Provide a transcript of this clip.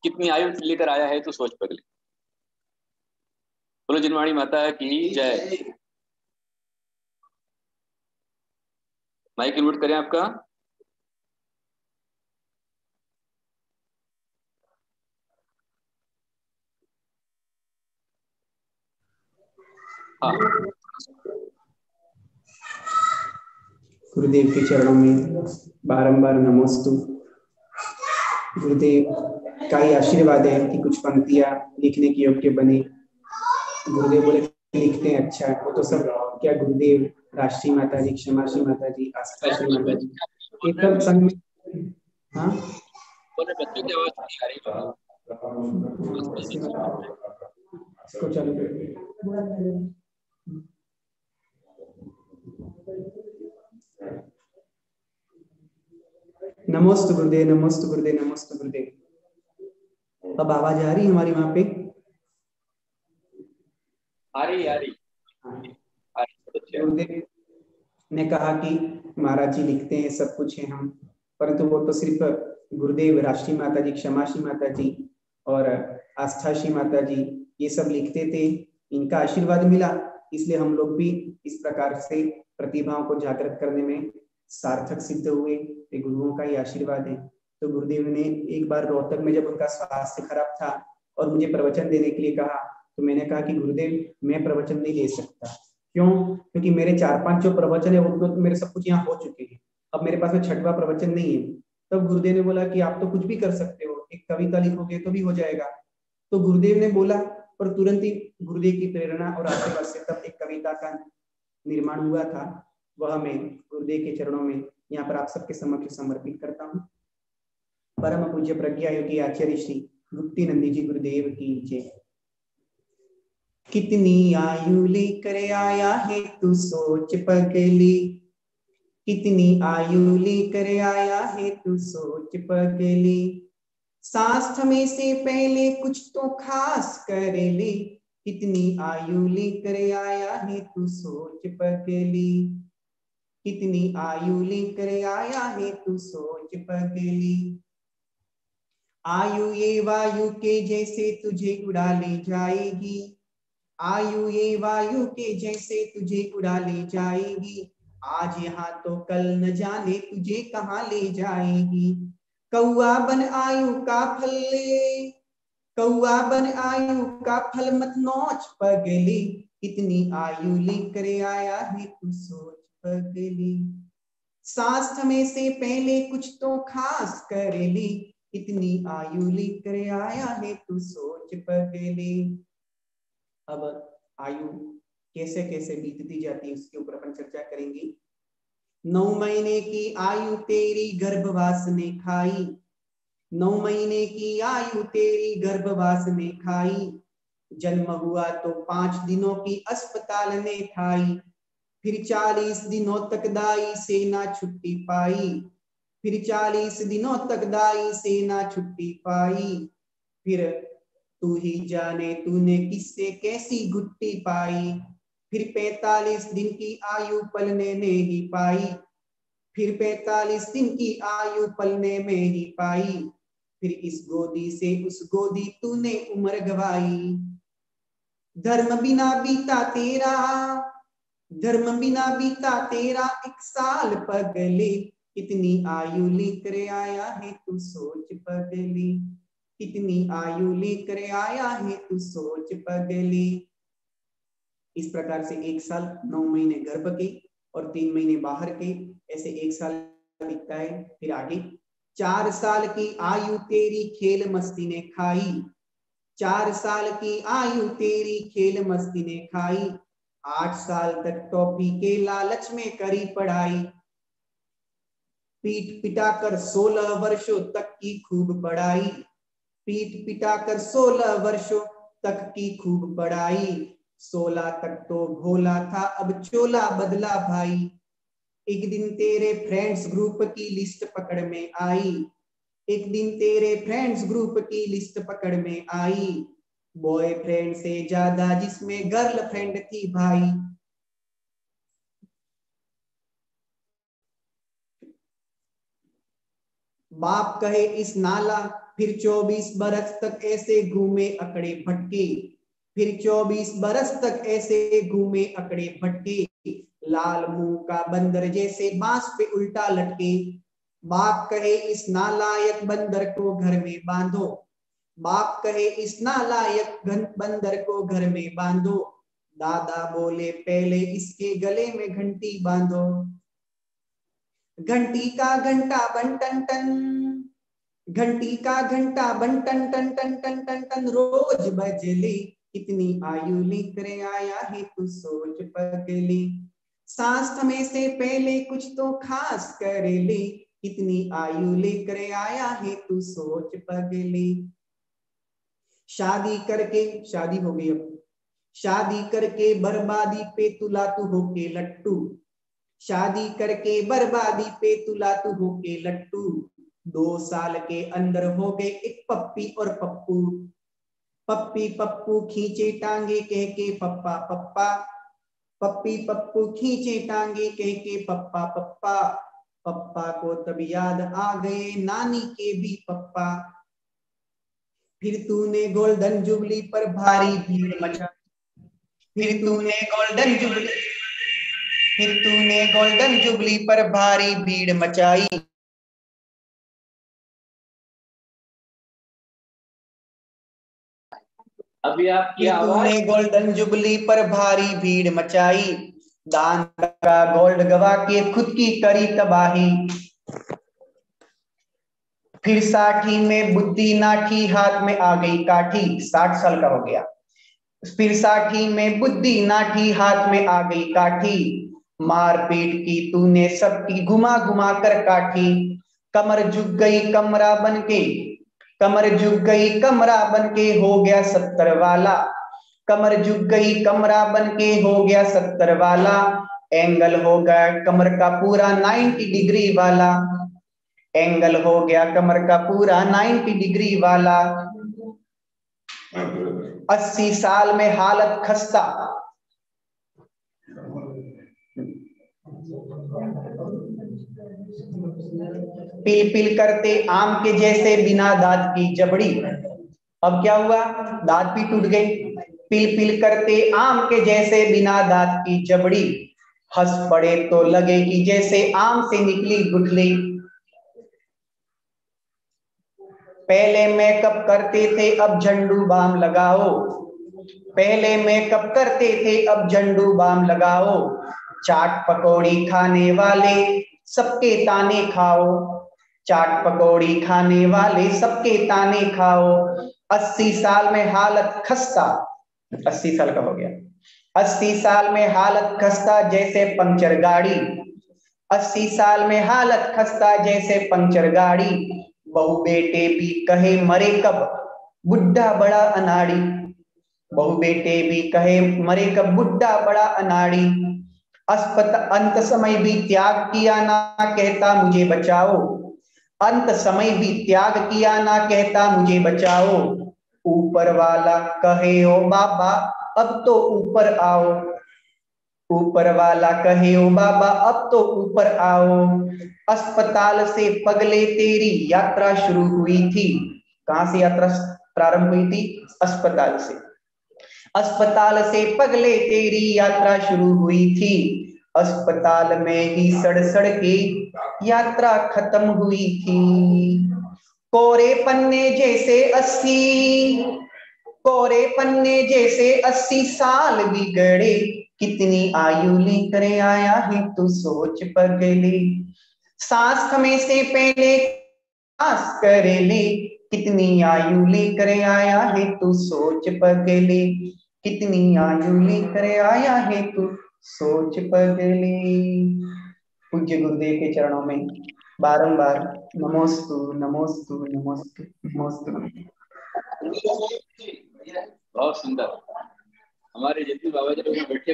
कितनी आयु लेकर आया है तू सोच पगली। बोलो जिनवाणी माता की जय। माइक म्यूट करें आपका। हाँ, गुरुदेव के चरणों में बारंबार नमोस्तु। गुरुदेव का ही आशीर्वाद है कि कुछ पंक्तियां लिखने के योग्य बने। गुरुदेव बोले लिखते हैं, अच्छा वो तो सब क्या गुरुदेव, राष्ट्रीय माता जी, क्षमाशी माता जी, आस्था श्री माता जी, एक सब संग में। हाँ, बच्चों की आवाज नहीं आ रही। इसको चालू कर। नमोस्तु गुरुदेव, नमोस्तु गुरुदेव, नमोस्तु गुरुदेव। अब आवाज आ रही है हमारी वहां पे? आ रही। गुरुदेव ने कहा कि महाराज जी लिखते हैं, सब कुछ है हम, परंतु वो तो सिर्फ गुरुदेव, राष्ट्रीय माता जी, क्षमाशी माता जी और आस्थाशी माता जी ये सब लिखते थे, इनका आशीर्वाद मिला, इसलिए हम लोग भी इस प्रकार से प्रतिभाओं को जागृत करने में सार्थक सिद्ध हुए। ये गुरुओं का ही आशीर्वाद है। तो गुरुदेव ने एक बार रोहतक में जब उनका स्वास्थ्य खराब था और मुझे प्रवचन देने के लिए कहा, तो मैंने कहा कि गुरुदेव मैं प्रवचन नहीं दे सकता। क्यों? क्योंकि मेरे 4-5 जो प्रवचन है वो तो मेरे सब कुछ यहाँ हो चुके हैं, अब मेरे पास में 6वां प्रवचन नहीं है। तब गुरुदेव ने बोला कि आप तो कुछ भी कर सकते हो, एक कविता लिखोगे तो भी हो जाएगा। तो गुरुदेव ने बोला, और तुरंत ही गुरुदेव की प्रेरणा और आशीर्वाद से तब एक कविता का निर्माण हुआ था। वह मैं गुरुदेव के चरणों में यहाँ पर आप सबके समक्ष समर्पित करता हूँ। परम पूज्य प्रज्ञा योगी आचार्य श्री गुप्ती नंदी जी गुरुदेव की जय। कितनी आयु लेकर आया है तू सोच पगली, कितनी आयु लेकर आया है तू सोच पगली, सांस थमे से पहले कुछ तो खास कर ले, कितनी आयु लेकर आया है तू सोच पगली, कितनी आयु लेकर आया है तू सोच पगली। आयु ये वायु के जैसे तुझे उड़ा ले जाएगी, आयु ये वायु के जैसे तुझे उड़ा ले जाएगी, आज यहाँ तो कल न जाने तुझे कहाँ ले जाएगी। कौआ बन आयु का फल ले, कौआ बन आयु का फल मत नोच पगली, कितनी आयु लेकर आया है तू सोच पगली, सांस थमे से पहले कुछ तो खास कर ली, कितनी आयु लेकर आया है तू सोच पगली। अब आयु कैसे कैसे बीतती जाती है उसके ऊपर अपन चर्चा करेंगे। 9 महीने की आयु तेरी गर्भवास ने खाई, 9 महीने की आयु तेरी गर्भवास ने खाई, जन्म हुआ तो 5 दिनों की अस्पताल ने खाई, फिर 40 दिनों तक दाई से ना छुट्टी पाई, फिर 40 दिनों तक दाई से ना छुट्टी पाई, फिर तू ही जाने तूने किससे कैसी गुट्टी पाई, फिर 45 दिन की आयु पलने में ही पाई, फिर 45 दिन की आयु पलने में ही पाई, फिर इस गोदी से उस गोदी तूने उम्र गवाई। धर्म बिना बीता तेरा, धर्म बिना बीता तेरा 1 साल पगले, कितनी आयु लेकर आया है तू सोच पगली, कितनी आयु लेकर आया है तू सोच पगली। इस प्रकार से 1 साल 9 महीने गर्भ के और 3 महीने बाहर के, ऐसे 1 साल दिखता है। फिर आगे 4 साल की आयु तेरी खेल मस्ती ने खाई, 4 साल की आयु तेरी खेल मस्ती ने खाई, 8 साल तक टॉफी के लालच में करी पढ़ाई, पीट पिटाकर 16 वर्षों तक की खूब पढ़ाई, पीट पिटाकर 16 वर्षों तक की खूब पढ़ाई, 16 तक तो भोला था अब चोला बदला भाई। एक दिन तेरे फ्रेंड्स ग्रुप की लिस्ट पकड़ में आई, एक दिन तेरे फ्रेंड्स ग्रुप की लिस्ट पकड़ में आई, बॉयफ्रेंड से ज्यादा जिसमें गर्लफ्रेंड थी भाई। बाप कहे इस नाला फिर 24 बरस तक ऐसे घूमे अकड़े भटके, फिर 24 बरस तक ऐसे घूमे अकड़े भटके, लाल मुंह का बंदर जैसे बांस पे उल्टा लटके। बाप कहे इस नालायक बंदर को घर में बांधो, बाप कहे इस नालायक बंदर को घर में बांधो। दादा बोले पहले इसके गले में घंटी बांधो। घंटी का घंटा बन टन टन, घंटी का घंटा बन टन टन टन टन टन टन, रोज बजले कितनी आयु लेकर आया है तू सोच पगली। सांस थमे से पहले कुछ तो खास कर ले, कितनी आयु लेकर आया है तू सोच पगली। शादी करके, शादी हो गई अब, शादी करके बर्बादी पे तुला तू होके लट्टू, शादी करके बर्बादी पे तुला तू होके लट्टू। 2 साल के अंदर हो गए एक पप्पी और पप्पू, पप्पी पप्पू खींचे टांगे कह के पप्पा पप्पा, पप्पी पप्पू खींचे टांगे कह के पप्पा पप्पा। पप्पा को तब याद आ गए नानी के भी पप्पा। फिर तूने गोल्डन जुबली पर भारी भीड़ मचा, फिर तूने गोल्डन जुबली, फिर तूने गोल्डन जुबली पर भारी भीड़ मचाई। अभी आप फिर क्या आवाज, तूने गोल्डन जुबली पर भारी भीड़ मचाई, दान का गोल्ड गवा के खुद की करी तबाही। फिर 60 में बुद्धि नाठी हाथ में आ गई काठी, 60 साल का हो गया। फिर 60 में बुद्धि नाठी हाथ में आ गई काठी, मार पीट की तूने सबकी घुमा घुमा कर काठी। कमर झुक गई कमरा बनके, कमर झुक गई कमरा बनके हो गया 70 वाला, कमर झुक गई कमरा बनके हो गया 70 वाला। एंगल हो गया कमर का पूरा 90 डिग्री वाला, एंगल हो गया कमर का पूरा 90 डिग्री वाला। 80 साल में हालत खस्ता, पिल पिल करते आम के जैसे बिना दांत की जबड़ी। अब क्या हुआ, दांत भी टूट गए। पिल पिल करते आम के जैसे बिना दांत की जबड़ी, हंस पड़े तो लगे कि जैसे आम से निकली गुठली। पहले मेकअप करते थे अब झंडू बाम लगाओ, पहले मेकअप करते थे अब झंडू बाम लगाओ। चाट पकौड़ी खाने वाले सबके ताने खाओ, चाट पकौड़ी खाने वाले सबके ताने खाओ। 80 साल में हालत खस्ता, 80 साल का हो गया, 80 साल में हालत खस्ता जैसे पंक्चर गाड़ी, 80 साल में हालत खस्ता जैसे पंक्चर गाड़ी। बहू बेटे भी कहे मरे कब बुढ़ा बड़ा अनाड़ी, बहू बेटे भी कहे मरे कब बुढ़ा बड़ा अनाड़ी। अंत समय भी त्याग किया ना कहता मुझे बचाओ, अंत समय भी त्याग किया ना कहता मुझे बचाओ। ऊपर वाला कहे ओ बाबा अब तो ऊपर आओ, ऊपर वाला कहे ओ बाबा अब तो ऊपर आओ। अस्पताल से पगले तेरी यात्रा शुरू हुई थी, कहां से यात्रा प्रारंभ हुई थी, अस्पताल से। अस्पताल से पगले तेरी यात्रा शुरू हुई थी, अस्पताल में ही सड़ सड़ के यात्रा खत्म हुई थी। कोरे पन्ने जैसे 80, कोरे पन्ने जैसे 80 साल बिगड़े, कितनी आयु लेकर आया है तू सोच पगली। सांस थमे से पहले सांस कर ले, कितनी आयु लेकर आया है तू सोच पगली, कितनी आयु लेकर आया है तू सोच पगली। पूज्य गुरुदेव के चरणों में बारंबार नमोस्तु नमोस्तु नमोस्तु नमोस्तु। बहुत सुंदर, हमारे जतिन बाबा जी बैठे